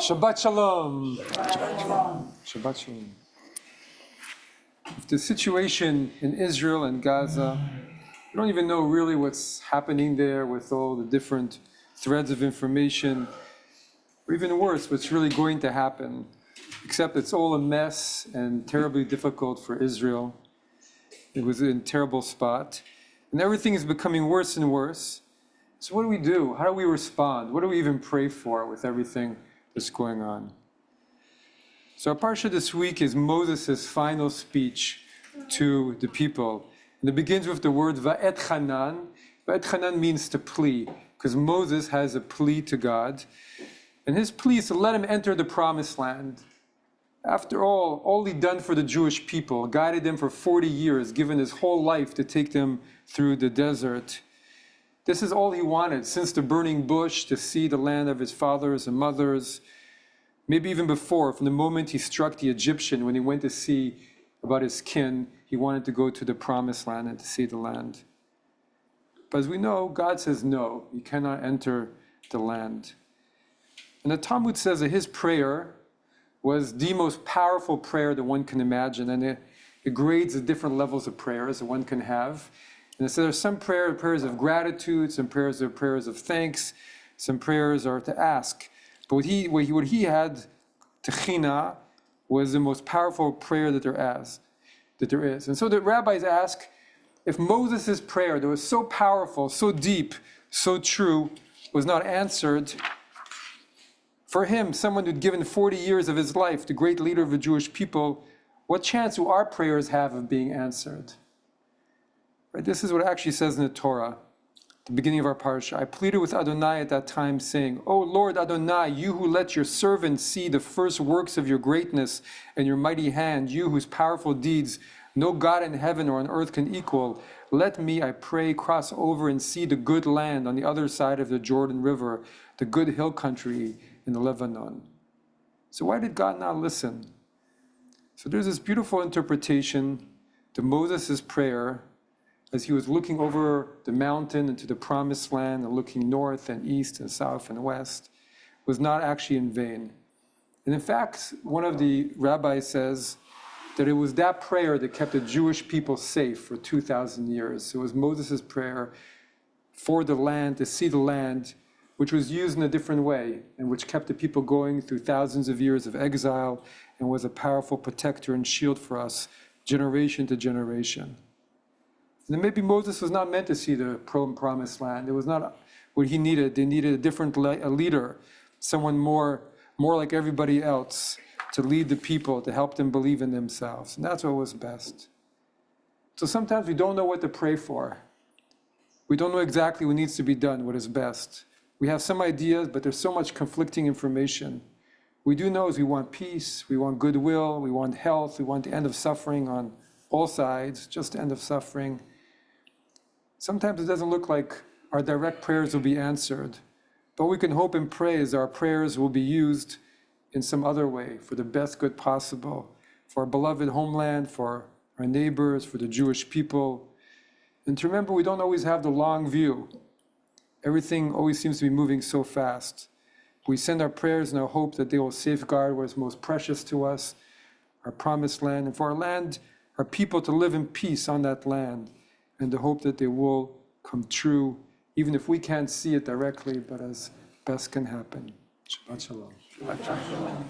Shabbat Shalom. Shabbat Shalom. The situation in Israel and Gaza, we don't even know really what's happening there with all the different threads of information, or even worse, what's really going to happen, except it's all a mess and terribly difficult for Israel. It was in a terrible spot, and everything is becoming worse and worse. So what do we do? How do we respond? What do we even pray for with everything that's going on? So our parsha this week is Moses' final speech to the people. And it begins with the word Va'et Chanan. Va'et Chanan means to plea, because Moses has a plea to God. And his plea is to let him enter the promised land. After all he'd done for the Jewish people, guided them for 40 years, given his whole life to take them through the desert. This is all he wanted, since the burning bush, to see the land of his fathers and mothers. Maybe even before, from the moment he struck the Egyptian, when he went to see about his kin, he wanted to go to the promised land and to see the land. But as we know, God says no, you cannot enter the land. And the Talmud says that his prayer was the most powerful prayer that one can imagine, and it grades the different levels of prayers that one can have. And so there's some prayers of gratitude, some prayers are prayers of thanks, some prayers are to ask. But what he had, techina, was the most powerful prayer that there is. And so the rabbis ask, if Moses' prayer that was so powerful, so deep, so true, was not answered, for him, someone who'd given 40 years of his life, the great leader of the Jewish people, what chance do our prayers have of being answered? Right, this is what it actually says in the Torah, the beginning of our parsha. I pleaded with Adonai at that time, saying, O Lord Adonai, you who let your servant see the first works of your greatness and your mighty hand, you whose powerful deeds no God in heaven or on earth can equal, let me, I pray, cross over and see the good land on the other side of the Jordan River, the good hill country in the Lebanon. So why did God not listen? So there's this beautiful interpretation to Moses' prayer as he was looking over the mountain into the promised land and looking north and east and south and west, was not actually in vain. And in fact, one of the rabbis says that it was that prayer that kept the Jewish people safe for 2,000 years. It was Moses' prayer for the land, to see the land, which was used in a different way and which kept the people going through thousands of years of exile and was a powerful protector and shield for us, generation to generation. And then maybe Moses was not meant to see the promised land. It was not what he needed. They needed a different leader, someone more like everybody else, to lead the people, to help them believe in themselves. And that's what was best. So sometimes we don't know what to pray for. We don't know exactly what needs to be done, what is best. We have some ideas, but there's so much conflicting information. We do know is we want peace, we want goodwill, we want health, we want the end of suffering on all sides, just the end of suffering. Sometimes it doesn't look like our direct prayers will be answered, but we can hope and pray as our prayers will be used in some other way for the best good possible, for our beloved homeland, for our neighbors, for the Jewish people. And to remember, we don't always have the long view. Everything always seems to be moving so fast. We send our prayers in our hope that they will safeguard what is most precious to us, our promised land, and for our land, our people to live in peace on that land, and to hope that they will come true, even if we can't see it directly, but as best can happen. Shabbat Shalom. Shabbat Shalom.